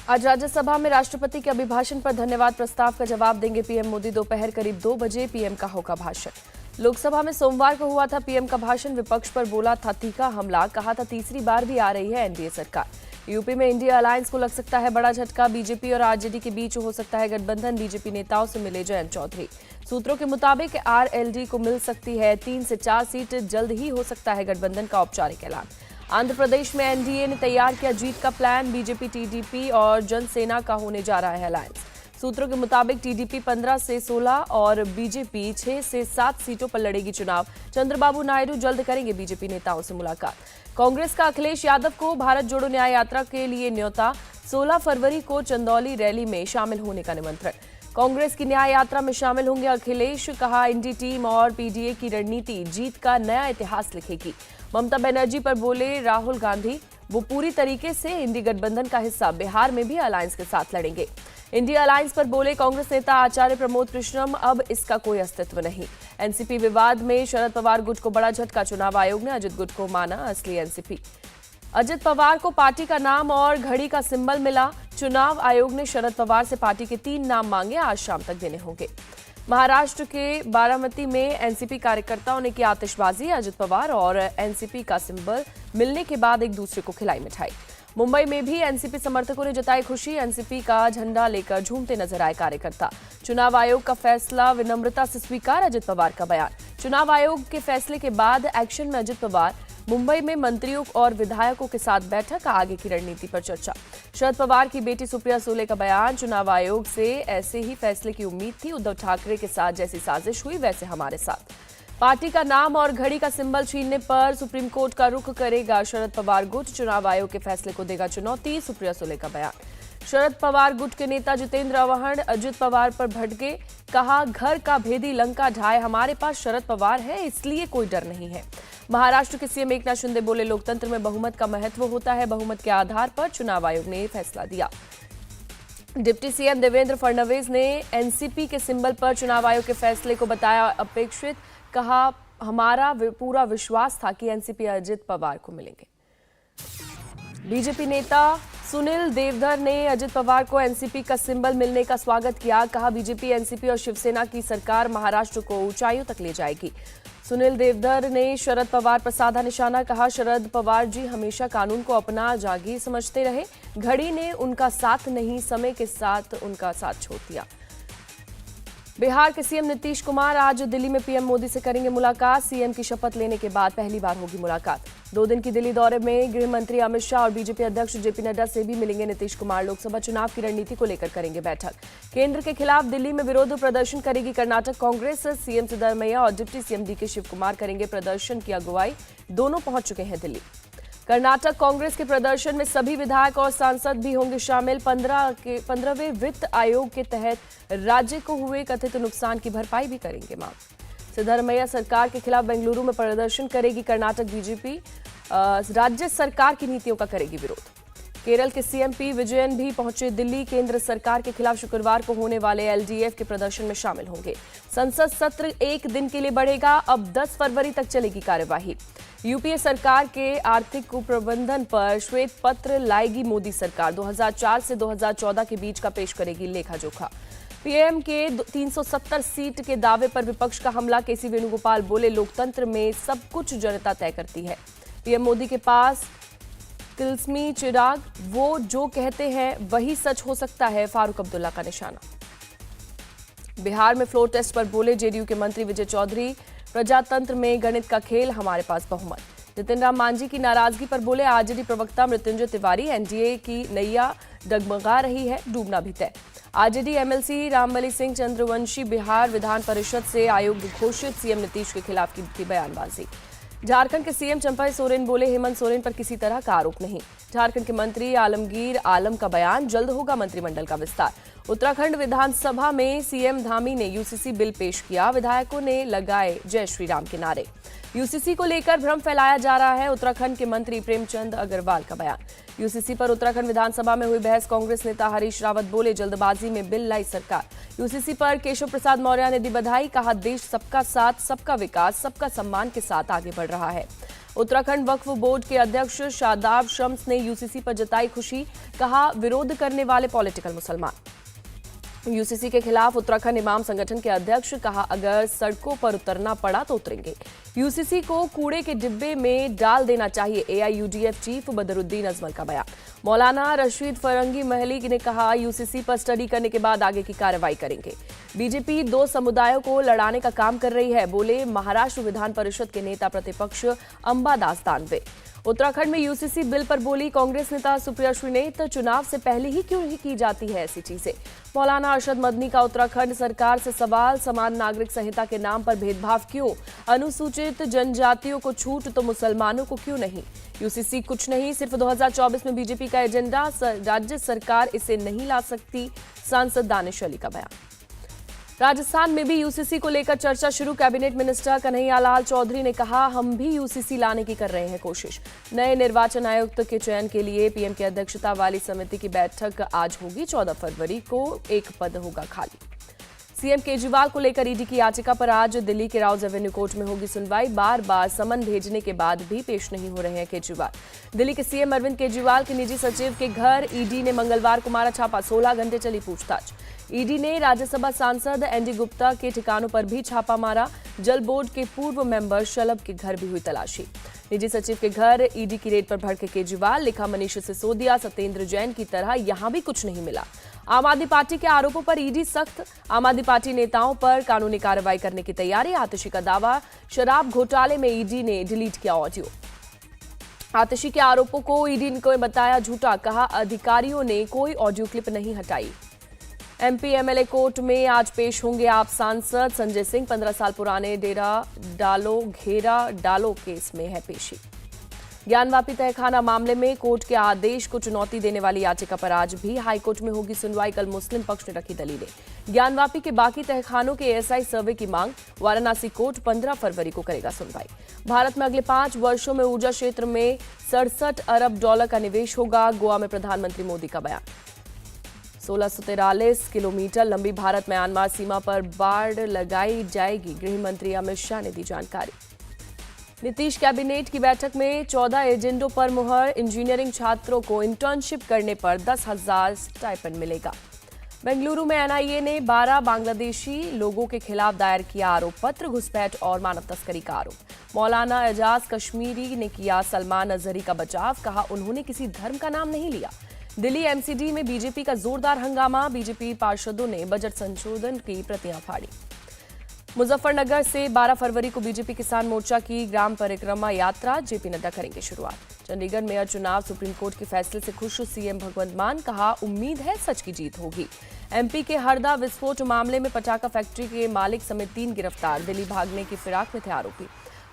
आज राज्यसभा में राष्ट्रपति के अभिभाषण पर धन्यवाद प्रस्ताव का जवाब देंगे पीएम मोदी। दोपहर करीब 2 बजे पीएम का होगा भाषण। लोकसभा में सोमवार को हुआ था पीएम का भाषण। विपक्ष पर बोला था तीखा हमला, कहा था तीसरी बार भी आ रही है एनडीए सरकार। यूपी में इंडिया अलायंस को लग सकता है बड़ा झटका। बीजेपी और आरजेडी के बीच हो सकता है गठबंधन। बीजेपी नेताओं से मिले जयंत चौधरी। सूत्रों के मुताबिक आरएलडी को मिल सकती है 3 से 4 सीट। जल्द ही हो सकता है गठबंधन का औपचारिक ऐलान। आंध्र प्रदेश में एनडीए ने तैयार किया जीत का प्लान। बीजेपी, टीडीपी और जनसेना का होने जा रहा है अलायंस। सूत्रों के मुताबिक टीडीपी 15 से 16 और बीजेपी 6 से 7 सीटों पर लड़ेगी चुनाव। चंद्रबाबू नायडू जल्द करेंगे बीजेपी नेताओं से मुलाकात। कांग्रेस का अखिलेश यादव को भारत जोड़ो न्याय यात्रा के लिए न्योता। 16 फरवरी को चंदौली रैली में शामिल होने का निमंत्रण। कांग्रेस की न्याय यात्रा में शामिल होंगे अखिलेश। कहा इंडी टीम और पीडीए की रणनीति जीत का नया इतिहास लिखेगी। ममता बनर्जी पर बोले राहुल गांधी, वो पूरी तरीके से इंडी गठबंधन का हिस्सा। बिहार में भी अलायंस के साथ लड़ेंगे। इंडिया अलायंस पर बोले कांग्रेस नेता आचार्य प्रमोद कृष्णम, अब इसका कोई अस्तित्व नहीं। एनसीपी विवाद में शरद पवार गुट को बड़ा झटका। चुनाव आयोग ने अजित गुट को माना असली एनसीपी। अजित पवार को पार्टी का नाम और घड़ी का सिंबल मिला। चुनाव आयोग ने शरद पवार से पार्टी के 3 नाम मांगे, आज शाम तक देने होंगे। महाराष्ट्र के बारामती में एनसीपी कार्यकर्ताओं ने की आतिशबाजी। अजित पवार और एनसीपी का सिंबल मिलने के बाद एक दूसरे को खिलाई मिठाई। मुंबई में भी एनसीपी समर्थकों ने जताई खुशी। एनसीपी का झंडा लेकर झूमते नजर आए कार्यकर्ता। चुनाव आयोग का फैसला विनम्रता से स्वीकार। अजित पवार का बयान। चुनाव आयोग के फैसले के बाद एक्शन में अजित पवार। मुंबई में मंत्रियों और विधायकों के साथ बैठक, आगे की रणनीति पर चर्चा। शरद पवार की बेटी सुप्रिया सुले का बयान। चुनाव आयोग से ऐसे ही फैसले की उम्मीद थी। उद्धव ठाकरे के साथ जैसी साजिश हुई वैसे हमारे साथ। पार्टी का नाम और घड़ी का सिंबल छीनने पर सुप्रीम कोर्ट का रुख करेगा शरद पवार गुट। चुनाव आयोग के फैसले को देगा चुनौती। सुप्रिया सुले का बयान। शरद पवार गुट के नेता जितेंद्र अवहड़ अजित पवार पर भड़के। कहा घर का भेदी लंका ढाए, हमारे पास शरद पवार है इसलिए कोई डर नहीं है। महाराष्ट्र के सीएम एकनाथ शिंदे बोले लोकतंत्र में बहुमत का महत्व होता है। बहुमत के आधार पर चुनाव आयोग ने फैसला दिया। डिप्टी सीएम देवेंद्र फडणवीस ने एनसीपी के सिंबल पर चुनाव आयोग के फैसले को बताया अपेक्षित। कहा हमारा पूरा विश्वास था कि एनसीपी अजित पवार को मिलेंगे। बीजेपी नेता सुनील देवधर ने अजित पवार को एनसीपी का सिंबल मिलने का स्वागत किया। कहा बीजेपी, एनसीपी और शिवसेना की सरकार महाराष्ट्र को ऊंचाइयों तक ले जाएगी। सुनील देवधर ने शरद पवार पर साधा निशाना। कहा शरद पवार जी हमेशा कानून को अपना जागीर समझते रहे। घड़ी ने उनका साथ नहीं, समय के साथ उनका साथ छोड़ दिया। बिहार के सीएम नीतीश कुमार आज दिल्ली में पीएम मोदी से करेंगे मुलाकात। सीएम की शपथ लेने के बाद पहली बार होगी मुलाकात। 2 दिन की दिल्ली दौरे में गृह मंत्री अमित शाह और बीजेपी अध्यक्ष जेपी नड्डा से भी मिलेंगे नीतीश कुमार। लोकसभा चुनाव की रणनीति को लेकर करेंगे बैठक। केंद्र के खिलाफ दिल्ली में विरोध प्रदर्शन करेगी कर्नाटक कांग्रेस। सीएम सिद्धरमैया और deputy CM DK Shivakumar करेंगे प्रदर्शन की अगुवाई। दोनों पहुंच चुके हैं दिल्ली। कर्नाटक कांग्रेस के प्रदर्शन में सभी विधायक और सांसद भी होंगे शामिल। 15वें वित्त आयोग के तहत राज्य को हुए कथित नुकसान की भरपाई भी करेंगे मांग। सिद्धरमैया सरकार के खिलाफ बेंगलुरु में प्रदर्शन करेगी कर्नाटक बीजेपी। राज्य सरकार की नीतियों का करेगी विरोध। केरल के सीएम पी विजयन भी पहुंचे दिल्ली। केंद्र सरकार के खिलाफ शुक्रवार को होने वाले एलडीएफ के प्रदर्शन में शामिल होंगे। संसद सत्र 1 दिन के लिए बढ़ेगा। अब 10 फरवरी तक चलेगी कार्यवाही। यूपीए सरकार के आर्थिक कुप्रबंधन पर श्वेत पत्र लाएगी मोदी सरकार। 2004 से 2014 के बीच का पेश करेगी लेखा जोखा। पीएम के 370 सीट के दावे पर विपक्ष का हमला। केसी वेणुगोपाल बोले लोकतंत्र में सब कुछ जनता तय करती है। पीएम मोदी के पास तिलस्मी चिराग, वो जो कहते हैं वही सच हो सकता है, फारूक अब्दुल्ला का निशाना। बिहार में फ्लोर टेस्ट पर बोले जेडीयू के मंत्री विजय चौधरी, प्रजातंत्र में गणित का खेल, हमारे पास बहुमत। नितिन राम मांझी की नाराजगी पर बोले आरजेडी प्रवक्ता मृत्युंजय तिवारी, एनडीए की नैया डगमगा रही है, डूबना भी तय। आरजेडी एमएलसी रामबली सिंह चंद्रवंशी बिहार विधान परिषद से अयोग्य घोषित। सीएम नीतीश के खिलाफ की बयानबाजी। झारखंड के सीएम चंपा सोरेन बोले हेमंत सोरेन पर किसी तरह का आरोप नहीं। झारखंड के मंत्री आलमगीर आलम का बयान, जल्द होगा मंत्रिमंडल का विस्तार। उत्तराखंड विधानसभा में सीएम धामी ने यूसीसी बिल पेश किया। विधायकों ने लगाए जय श्री राम के नारे। यूसीसी को लेकर भ्रम फैलाया जा रहा है, उत्तराखंड के मंत्री प्रेमचंद अग्रवाल का बयान। यूसीसी पर उत्तराखंड विधानसभा में हुई बहस, कांग्रेस नेता हरीश रावत बोले जल्दबाजी में बिल लाई सरकार। यूसीसी पर केशव प्रसाद मौर्य ने दी बधाई। कहा देश सबका साथ, सबका विकास, सबका सम्मान के साथ आगे बढ़ रहा है। उत्तराखंड वक्फ बोर्ड के अध्यक्ष शादाब शम्स ने यूसीसी पर जताई खुशी, कहा विरोध करने वाले पॉलिटिकल मुसलमान। यूसीसी के खिलाफ उत्तराखंड इमाम संगठन के अध्यक्ष, कहा अगर सड़कों पर उतरना पड़ा तो उतरेंगे। यूसीसी को कूड़े के डिब्बे में डाल देना चाहिए, एआईयूडीएफ चीफ बदरुद्दीन अजमल का बयान। मौलाना रशीद फरंगी महली ने कहा यूसीसी पर स्टडी करने के बाद आगे की कार्रवाई करेंगे। बीजेपी दो समुदायों को लड़ाने का काम कर रही है, बोले महाराष्ट्र विधान परिषद के नेता प्रतिपक्ष अंबादास दानवे। उत्तराखंड में यूसीसी बिल पर बोली कांग्रेस नेता सुप्रिया श्रीनेत, चुनाव से पहले ही क्यों नहीं की जाती है ऐसी चीजें। मौलाना अरशद मदनी का उत्तराखंड सरकार से सवाल, समान नागरिक संहिता के नाम पर भेदभाव क्यों, अनुसूचित जनजातियों को छूट तो मुसलमानों को क्यों नहीं। यूसीसी कुछ नहीं, सिर्फ 2024 में बीजेपी का एजेंडा, राज्य सरकार इसे नहीं ला सकती, सांसद दानिश अली का बयान। राजस्थान में भी यूसीसी को लेकर चर्चा शुरू, कैबिनेट मिनिस्टर कन्हैयालाल चौधरी ने कहा हम भी यूसीसी लाने की कर रहे हैं कोशिश। नए निर्वाचन आयुक्त के चयन के लिए पीएम की अध्यक्षता वाली समिति की बैठक आज होगी, 14 फरवरी को एक पद होगा खाली। सीएम केजरीवाल को लेकर ईडी की याचिका पर आज दिल्ली के राउज एवेन्यू कोर्ट में होगी सुनवाई। बार बार समन भेजने के बाद भी पेश नहीं हो रहे हैं केजरीवाल। दिल्ली के सीएम अरविंद केजरीवाल के निजी सचिव के घर ईडी ने मंगलवार को मारा छापा, 16 घंटे चली पूछताछ। ईडी ने राज्यसभा सांसद एनडी गुप्ता के ठिकानों पर भी छापा मारा। जल बोर्ड के पूर्व मेंबर शलभ के घर भी हुई तलाशी। निजी सचिव के घर ईडी की रेड पर भड़के केजरीवाल, लिखा मनीष सिसोदिया, सत्येंद्र जैन की तरह यहां भी कुछ नहीं मिला। आम आदमी पार्टी के आरोपों पर ईडी सख्त, आम आदमी पार्टी नेताओं पर कानूनी कार्रवाई करने की तैयारी। आतिशी का दावा, शराब घोटाले में ईडी ने डिलीट किया ऑडियो। आतिशी के आरोपों को ईडी ने बताया झूठा, कहा अधिकारियों ने कोई ऑडियो क्लिप नहीं हटाई। एमपी एमएलए कोर्ट में आज पेश होंगे आप सांसद संजय सिंह, 15 साल पुराने डेरा डालो केस में है पेशी। ज्ञानवापी तहखाना मामले में कोर्ट के आदेश को चुनौती देने वाली याचिका पर आज भी हाईकोर्ट में होगी सुनवाई। कल मुस्लिम पक्ष ने रखी दलीलें। ज्ञानवापी के बाकी तहखानों के एएसआई सर्वे की मांग, वाराणसी कोर्ट 15 फरवरी को करेगा सुनवाई। भारत में अगले 5 वर्षों में ऊर्जा क्षेत्र में 67 अरब डॉलर का निवेश होगा, गोवा में प्रधानमंत्री मोदी का बयान। 1643 किलोमीटर लंबी भारत म्यांमार सीमा पर बाड़ लगाई जाएगी, गृह मंत्री अमित शाह ने दी जानकारी। नीतीश कैबिनेट की बैठक में 14 एजेंडों पर मुहर, इंजीनियरिंग छात्रों को इंटर्नशिप करने पर 10,000 स्टाइपेंड मिलेगा। बेंगलुरु में एनआईए ने 12 बांग्लादेशी लोगों के खिलाफ दायर किया आरोप पत्र, घुसपैठ और मानव तस्करी का आरोप। मौलाना एजाज कश्मीरी ने किया सलमान अजहरी का बचाव, कहा उन्होंने किसी धर्म का नाम नहीं लिया। दिल्ली एमसीडी में बीजेपी का जोरदार हंगामा, बीजेपी पार्षदों ने बजट संशोधन की प्रतियां फाड़ी। मुजफ्फरनगर से 12 फरवरी को बीजेपी किसान मोर्चा की ग्राम परिक्रमा यात्रा, जेपी नड्डा करेंगे शुरुआत। चंडीगढ़ मेयर चुनाव, सुप्रीम कोर्ट के फैसले से खुश सीएम भगवंत मान, कहा उम्मीद है सच की जीत होगी। एमपी के हरदा विस्फोट मामले में पटाखा फैक्ट्री के मालिक समेत 3 गिरफ्तार, दिल्ली भागने की फिराक में थे आरोपी।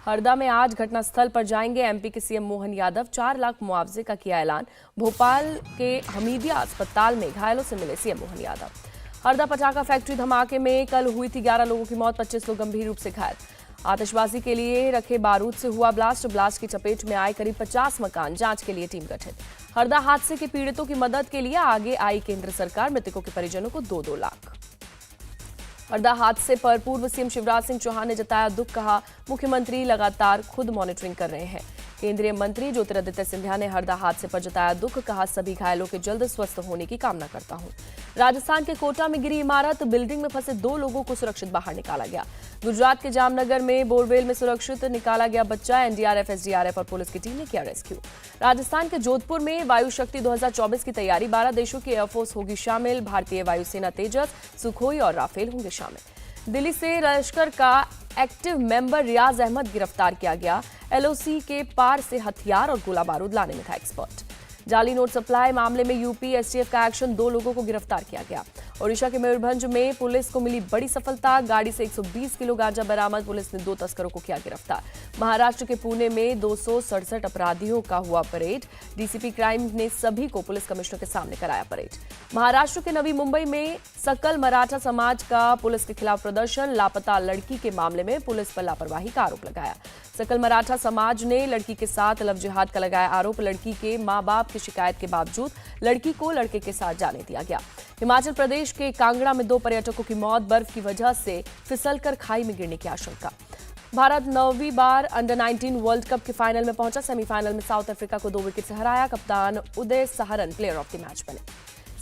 हरदा में आज घटनास्थल पर जाएंगे एमपी के सीएम मोहन यादव, 4 लाख मुआवजे का किया ऐलान। भोपाल के हमीदिया अस्पताल में घायलों से मिले सीएम मोहन यादव। हरदा पटाखा फैक्ट्री धमाके में कल हुई थी 11 लोगों की मौत, 25 लोग गंभीर रूप से घायल। आतिशबाजी के लिए रखे बारूद से हुआ ब्लास्ट की चपेट में आए करीब 50 मकान, जांच के लिए टीम गठित। हरदा हादसे के पीड़ितों की मदद के लिए आगे आई केंद्र सरकार, मृतकों के परिजनों को 2-2 लाख। हरदा हादसे पर पूर्व सीएम शिवराज सिंह चौहान ने जताया दुख, कहा मुख्यमंत्री लगातार खुद मॉनिटरिंग कर रहे हैं। केंद्रीय मंत्री ज्योतिरादित्य सिंधिया ने हरदा हादसे पर जताया दुख, कहा सभी घायलों के जल्द स्वस्थ होने की कामना करता हूं। राजस्थान के कोटा में गिरी इमारत, बिल्डिंग में फंसे 2 लोगों को सुरक्षित बाहर निकाला गया। गुजरात के जामनगर में बोरवेल में सुरक्षित निकाला गया बच्चा, एनडीआरएफ, एसडीआरएफ और पुलिस की टीम ने किया रेस्क्यू। राजस्थान के जोधपुर में वायु शक्ति 2024 की तैयारी, 12 देशों की एयरफोर्स होगी शामिल, भारतीय वायुसेना तेजस, सुखोई और राफेल होंगे शामिल। दिल्ली से लश्कर का एक्टिव मेंबर रियाज अहमद गिरफ्तार किया गया, एलओसी के पार से हथियार और गोला बारूद लाने में था एक्सपर्ट। जाली नोट सप्लाई मामले में यूपी एसटीएफ का एक्शन, 2 लोगों को गिरफ्तार किया गया। ओडिशा के मयूरभंज में पुलिस को मिली बड़ी सफलता, गाड़ी से 120 किलो गांजा बरामद, पुलिस ने 2 तस्करों को किया गिरफ्तार। महाराष्ट्र के पुणे में 267 अपराधियों का हुआ परेड, डीसीपी क्राइम ने सभी को पुलिस कमिश्नर के सामने कराया परेड। महाराष्ट्र के नवी मुंबई में सकल मराठा समाज का पुलिस के खिलाफ प्रदर्शन, लापता लड़की के मामले में पुलिस पर लापरवाही का आरोप लगाया। सकल मराठा समाज ने लड़की के साथ लव जिहाद का लगाया आरोप, लड़की के मां बाप की शिकायत के बावजूद लड़की को लड़के के साथ जाने दिया गया। हिमाचल प्रदेश के कांगड़ा में 2 पर्यटकों की मौत, बर्फ की वजह से फिसलकर खाई में गिरने की आशंका। भारत 9वीं बार अंडर 19 वर्ल्ड कप के फाइनल में पहुंचा। सेमीफाइनल में साउथ अफ्रीका को 2 विकेट से हराया। कप्तान उदय सहरन प्लेयर ऑफ द मैच बने।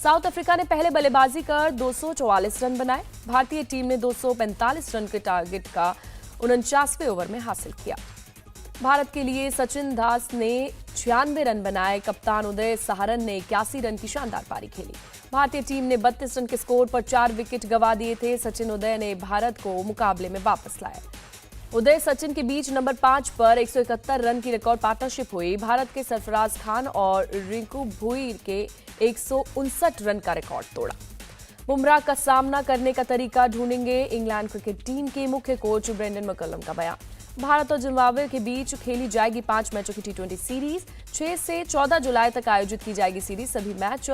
साउथ अफ्रीका ने पहले बल्लेबाजी कर 244 रन बनाए। भारतीय टीम ने 245 रन के टारगेट का 49वें ओवर में हासिल किया। भारत के लिए सचिन दास ने 96 रन बनाए। कप्तान उदय सहरन ने 81 रन की शानदार पारी खेली। भारतीय टीम ने 32 रन के स्कोर पर 4 विकेट गंवा दिए थे। सचिन उदय ने भारत को मुकाबले में वापस लाया। उदय सचिन के बीच नंबर 5 पर 171 रन की रिकॉर्ड पार्टनरशिप हुई। भारत के सरफराज खान और रिंकू भुई के 159 रन का रिकॉर्ड तोड़ा। बुमराह का सामना करने का तरीका ढूंढेंगे इंग्लैंड क्रिकेट टीम के मुख्य कोच ब्रेंडन मैकलम का बयान। भारत और जिम्बाब्वे के बीच खेली जाएगी 5 मैचों की T20 सीरीज। 6 से 14 जुलाई तक आयोजित की जाएगी सीरीज। सभी मैच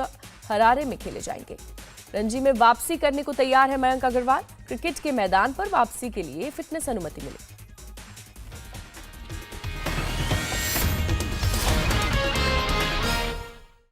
हरारे में खेले जाएंगे। रणजी में वापसी करने को तैयार है मयंक अग्रवाल। क्रिकेट के मैदान पर वापसी के लिए फिटनेस अनुमति मिली।